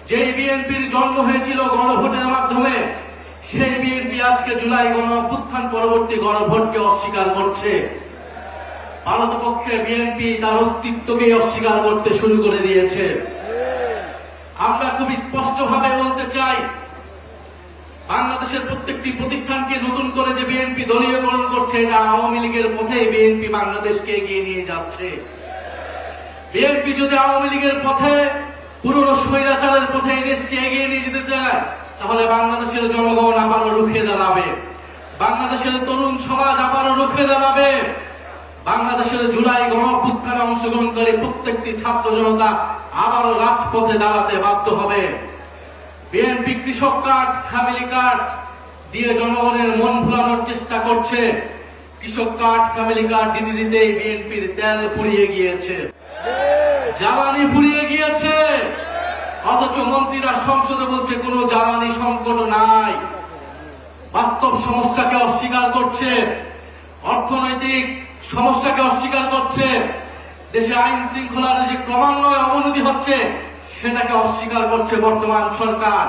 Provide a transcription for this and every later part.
যে বিএনপির জন্ম হয়েছিল গণভোটের মাধ্যমে, সেই বিএনপি আজকে জুলাই গণঅভ্যুত্থান পরবর্তী গণভোটকে অস্বীকার করছে। পারতপক্ষে বিএনপি তার অস্তিত্বকে অস্বীকার করতে শুরু করে দিয়েছে। আমরা খুব স্পষ্টভাবে বলতে চাই, বাংলাদেশের প্রত্যেকটি প্রতিষ্ঠানকে নতুন করে যে বিএনপি দলীয়করণ করছে, এটা আওয়ামী লীগের পথে বিএনপি বাংলাদেশকে এগিয়ে নিয়ে যাচ্ছে। বিএনপি যদি আওয়ামী লীগের পথে, পুরনো স্বৈরাচারের পথে এই দেশকে এগিয়ে নিয়ে যেতে চায়, তাহলে বাংলাদেশের জনগণ আবারও রুখে দাঁড়াবে, বাংলাদেশের তরুণ সমাজ আবারও রুখে দাঁড়াবে, বাংলাদেশের জুলাই গণঅভ্যুত্থানে অংশগ্রহণকারী প্রত্যেকটি ছাত্র জনতা আবারও রাজপথে দাঁড়াতে বাধ্য হবে। বিএনপি কৃষক কার্ড, ফ্যামিলি কার্ড দিয়ে জনগণের মন ভোলানোর চেষ্টা করছে। কৃষক কার্ড, ফ্যামিলি কার্ড দিতে দিতেই বিএনপির তেল ফুরিয়ে গিয়েছে, জ্বালানি ফুরিয়ে গিয়েছে, অথচ মন্ত্রীরা সংসদে বলছে কোনো জ্বালানি সংকট নাই। বাস্তব সমস্যাকে অস্বীকার করছে, অর্থনৈতিক সমস্যাকে অস্বীকার করছে, দেশে আইন শৃঙ্খলার যে ক্রমান্বয়ে অবনতি হচ্ছে সেটাকে অস্বীকার করছে বর্তমান সরকার।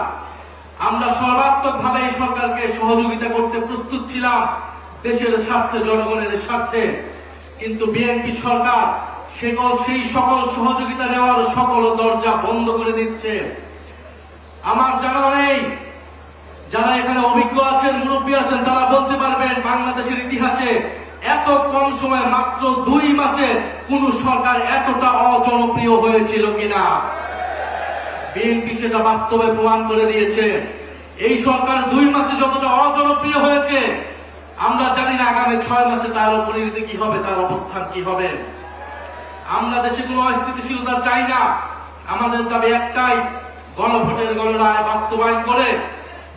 আমরা সর্বাত্মকভাবে এই সরকারকে সহযোগিতা করতে প্রস্তুত ছিলাম দেশের স্বার্থে, জনগণের স্বার্থে, কিন্তু বিএনপি সরকার সেই সকল সহযোগিতা দেওয়ার সকল দরজা বন্ধ করে দিচ্ছে। আমার জানা নেই, যারা এখানে অভিজ্ঞ আছেন, মুরব্বী আছেন, তারা বলতে পারবেন বাংলাদেশের ইতিহাসে এত কম সময়ে, মাত্র 2 মাসে কোন সরকার এতটা অজনপ্রিয় হয়েছিল কিনা। বিএনপি সেটা বাস্তবে প্রমাণ করে দিয়েছে। এই সরকার 2 মাসে যতটা অজনপ্রিয় হয়েছে, আমরা জানি না আগামী 6 মাসে তার পরিণতি কি হবে, তার অবস্থান কি হবে। আমরা দেশে কোনো অস্থিতিশীলতা চাই না। আমাদের দাবি একটাই, গণভোটের গণরায় বাস্তবায়ন করে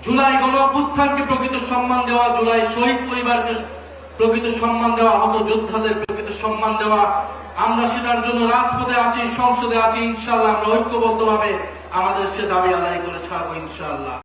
জুলাই গণঅভ্যুত্থানকে প্রকৃত সম্মান দেওয়া, জুলাই শহীদ পরিবারকে প্রকৃত সম্মান দেওয়া, আহত যোদ্ধাদের প্রকৃত সম্মান দেওয়া। আমরা সেটার জন্য রাজপথে আছি, সংসদে আছি। ইনশাআল্লাহ আমরা ঐক্যবদ্ধভাবে আমাদের সে দাবি আদায় করে ছাড়বো ইনশাআল্লাহ।